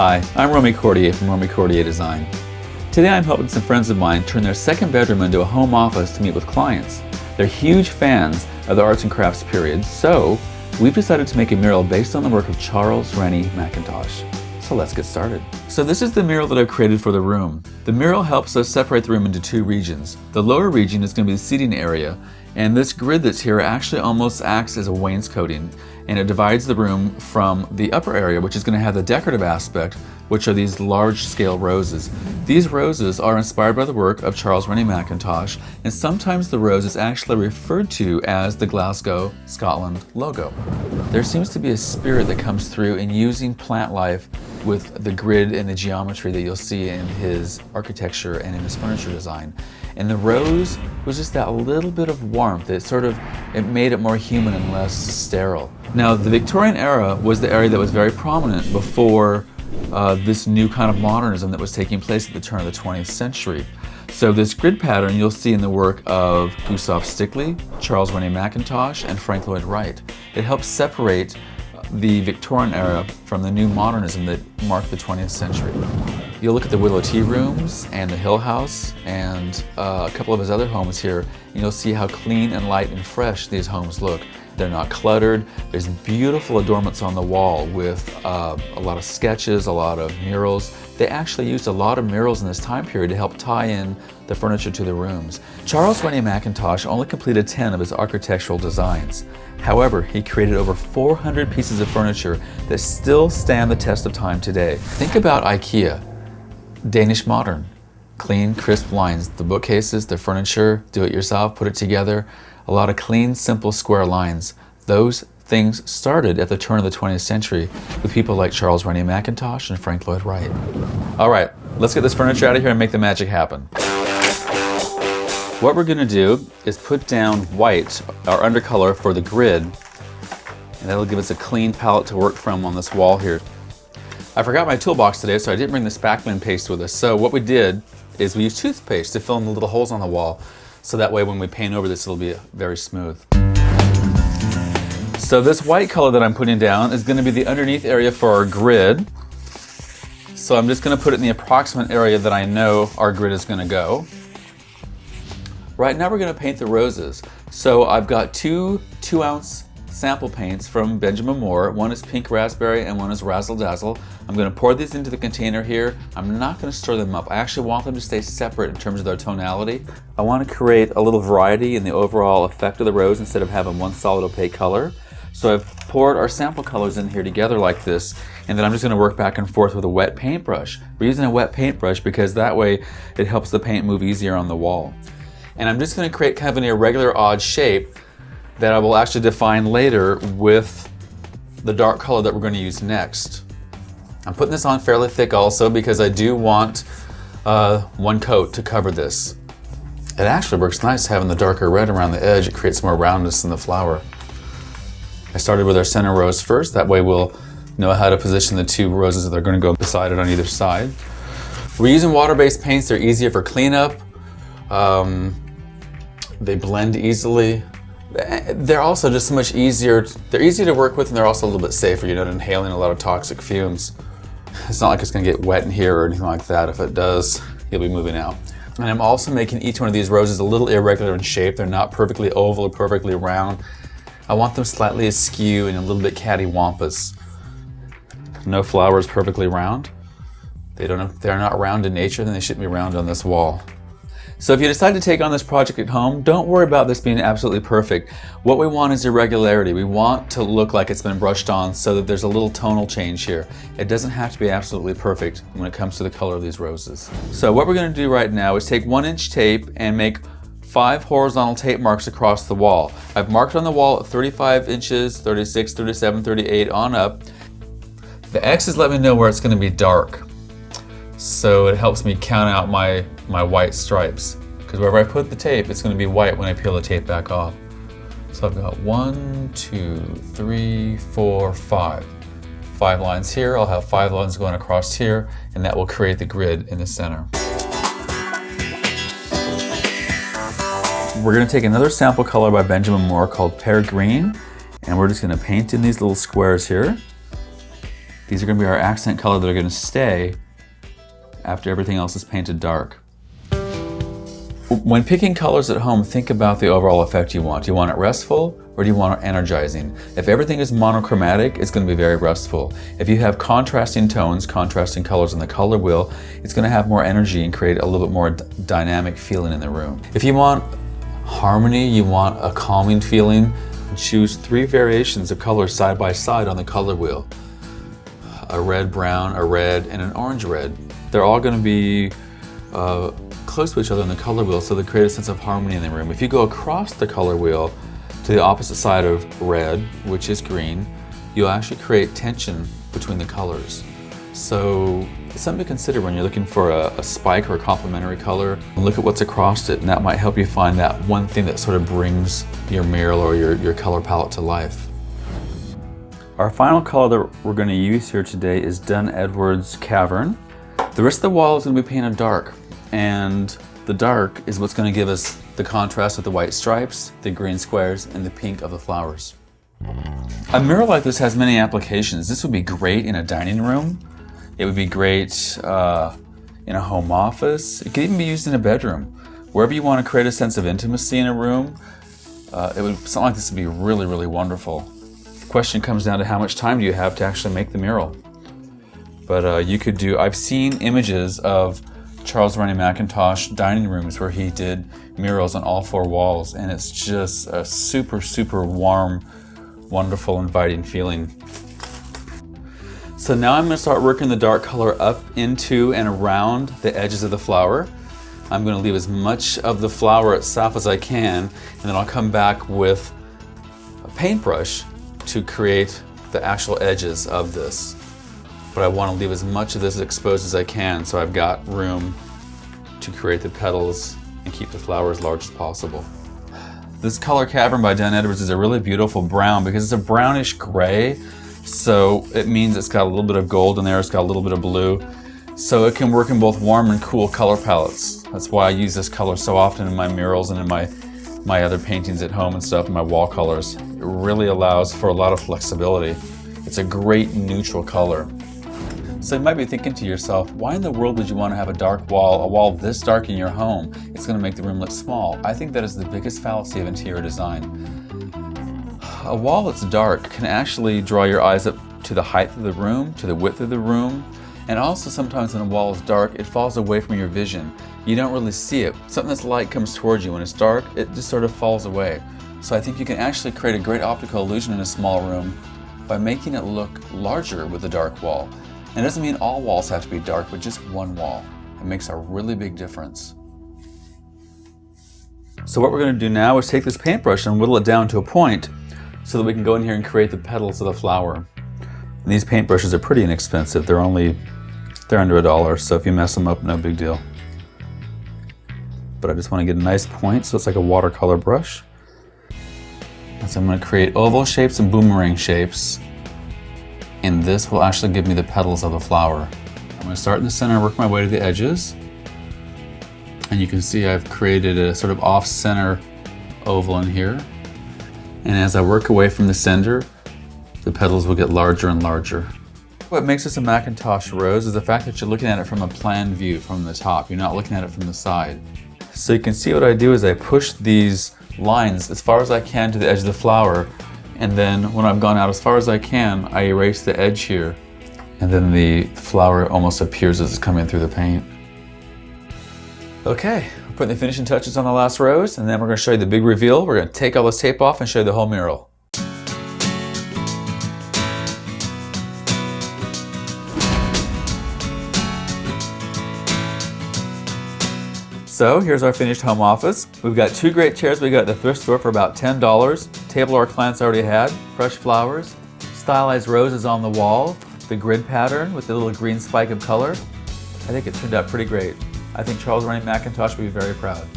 Hi, I'm Romi Cortier from Romi Cortier Design. Today I'm helping some friends of mine turn their second bedroom into a home office to meet with clients. They're huge fans of the arts and crafts period, so we've decided to make a mural based on the work of Charles Rennie Mackintosh. So let's get started. So this is the mural that I've created for the room. The mural helps us separate the room into two regions. The lower region is going to be the seating area, and this grid that's here actually almost acts as a wainscoting, and it divides the room from the upper area, which is going to have the decorative aspect, which are these large-scale roses. These roses are inspired by the work of Charles Rennie Mackintosh, and sometimes the rose is actually referred to as the Glasgow, Scotland logo. There seems to be a spirit that comes through in using plant life with the grid and the geometry that you'll see in his architecture and in his furniture design. And the rose was just that little bit of warmth. It made it more human and less sterile. Now, the Victorian era was the area that was very prominent before this new kind of modernism that was taking place at the turn of the 20th century. So this grid pattern you'll see in the work of Gustav Stickley, Charles Rennie Mackintosh, and Frank Lloyd Wright. It helps separate the Victorian era from the new modernism that marked the 20th century. You'll look at the Willow Tea Rooms and the Hill House and a couple of his other homes here, and you'll see how clean and light and fresh these homes look. They're not cluttered. There's beautiful adornments on the wall with a lot of sketches, a lot of murals. They actually used a lot of murals in this time period to help tie in the furniture to the rooms. Charles Rennie Mackintosh only completed 10 of his architectural designs. However, he created over 400 pieces of furniture that still stand the test of time today. Think about IKEA, Danish modern, clean, crisp lines. The bookcases, the furniture, do it yourself, put it together. A lot of clean, simple, square lines. Those things started at the turn of the 20th century with people like Charles Rennie Mackintosh and Frank Lloyd Wright. All right, let's get this furniture out of here and make the magic happen. What we're gonna do is put down white, our undercolor for the grid, and that'll give us a clean palette to work from on this wall here. I forgot my toolbox today, so I didn't bring the spackling paste with us. So what we did is we used toothpaste to fill in the little holes on the wall, so that way when we paint over this, it'll be very smooth. So this white color that I'm putting down is gonna be the underneath area for our grid. So I'm just gonna put it in the approximate area that I know our grid is gonna go. Right now we're gonna paint the roses. So I've got two 2-ounce sample paints from Benjamin Moore. One is pink raspberry and one is razzle dazzle. I'm going to pour these into the container here. I'm not going to stir them up. I actually want them to stay separate in terms of their tonality. I want to create a little variety in the overall effect of the rose instead of having one solid opaque color. So I've poured our sample colors in here together like this, and then I'm just going to work back and forth with a wet paintbrush. We're using a wet paintbrush because that way it helps the paint move easier on the wall. And I'm just going to create kind of an irregular odd shape that I will actually define later with the dark color that we're going to use next. I'm putting this on fairly thick also because I do want one coat to cover this. It actually works nice having the darker red around the edge. It creates more roundness in the flower. I started with our center rose first. That way we'll know how to position the two roses that are going to go beside it on either side. We're using water-based paints. They're easier for cleanup. They blend easily. They're also just so much easier. They're easy to work with, and they're also a little bit safer. You're not inhaling a lot of toxic fumes. It's not like it's going to get wet in here or anything like that. If it does, you'll be moving out. And I'm also making each one of these roses a little irregular in shape. They're not perfectly oval or perfectly round. I want them slightly askew and a little bit cattywampus. No flower is perfectly round. They're not round in nature, then they shouldn't be round on this wall. So if you decide to take on this project at home, don't worry about this being absolutely perfect. What we want is irregularity. We want to look like it's been brushed on so that there's a little tonal change here. It doesn't have to be absolutely perfect when it comes to the color of these roses. So what we're going to do right now is take 1-inch tape and make 5 horizontal tape marks across the wall. I've marked on the wall at 35 inches, 36, 37, 38, on up. The X's let me know where it's going to be dark. So it helps me count out my white stripes, because wherever I put the tape, it's going to be white when I peel the tape back off. So I've got 1, 2, 3, 4, 5. 5 lines here. I'll have 5 lines going across here, and that will create the grid in the center. We're going to take another sample color by Benjamin Moore called Pear Green, and we're just going to paint in these little squares here. These are going to be our accent color that are going to stay after everything else is painted dark. When picking colors at home, think about the overall effect you want. Do you want it restful or do you want it energizing? If everything is monochromatic, it's going to be very restful. If you have contrasting tones, contrasting colors on the color wheel, it's going to have more energy and create a little bit more dynamic feeling in the room. If you want harmony, you want a calming feeling, choose 3 variations of colors side by side on the color wheel. A red brown, a red, and an orange red. They're all going to be close to each other on the color wheel, so they create a sense of harmony in the room. If you go across the color wheel to the opposite side of red, which is green, you'll actually create tension between the colors. So it's something to consider when you're looking for a spike or a complementary color. Look at what's across it, and that might help you find that one thing that sort of brings your mural or your color palette to life. Our final color that we're going to use here today is Dunn Edwards Cavern. The rest of the wall is going to be painted dark, and the dark is what's going to give us the contrast of the white stripes, the green squares, and the pink of the flowers. A mural like this has many applications. This would be great in a dining room. It would be great in a home office. It could even be used in a bedroom. Wherever you want to create a sense of intimacy in a room, something like this would be really, really wonderful. The question comes down to how much time do you have to actually make the mural. But I've seen images of Charles Rennie Mackintosh dining rooms where he did murals on all 4 walls, and it's just a super, super warm, wonderful, inviting feeling. So now I'm going to start working the dark color up into and around the edges of the flower. I'm going to leave as much of the flower itself as I can, and then I'll come back with a paintbrush to create the actual edges of this. But I want to leave as much of this exposed as I can, so I've got room to create the petals and keep the flower as large as possible. This color Cavern by Dunn Edwards is a really beautiful brown because it's a brownish gray, so it means it's got a little bit of gold in there, it's got a little bit of blue, so it can work in both warm and cool color palettes. That's why I use this color so often in my murals and in my other paintings at home and stuff, and my wall colors. It really allows for a lot of flexibility. It's a great neutral color. So you might be thinking to yourself, why in the world would you want to have a dark wall, a wall this dark in your home? It's going to make the room look small. I think that is the biggest fallacy of interior design. A wall that's dark can actually draw your eyes up to the height of the room, to the width of the room, and also sometimes when a wall is dark, it falls away from your vision. You don't really see it. Something that's light comes towards you. When it's dark, it just sort of falls away. So I think you can actually create a great optical illusion in a small room by making it look larger with a dark wall. And it doesn't mean all walls have to be dark, but just one wall. It makes a really big difference. So what we're going to do now is take this paintbrush and whittle it down to a point so that we can go in here and create the petals of the flower. And these paintbrushes are pretty inexpensive. They're under $1, so if you mess them up, no big deal. But I just want to get a nice point so it's like a watercolor brush. And so I'm going to create oval shapes and boomerang shapes. And this will actually give me the petals of the flower. I'm going to start in the center and work my way to the edges. And you can see I've created a sort of off-center oval in here. And as I work away from the center, the petals will get larger and larger. What makes this a Mackintosh rose is the fact that you're looking at it from a plan view from the top. You're not looking at it from the side. So you can see what I do is I push these lines as far as I can to the edge of the flower. And then when I've gone out as far as I can, I erase the edge here. And then the flower almost appears as it's coming through the paint. Okay, we're putting the finishing touches on the last rose, and then we're going to show you the big reveal. We're going to take all this tape off and show you the whole mural. So here's our finished home office. We've got 2 great chairs we got at the thrift store for about $10. Table our clients already had, fresh flowers, stylized roses on the wall, the grid pattern with the little green spike of color. I think it turned out pretty great. I think Charles Rennie Mackintosh would be very proud.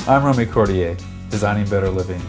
I'm Romi Cortier, Designing Better Living.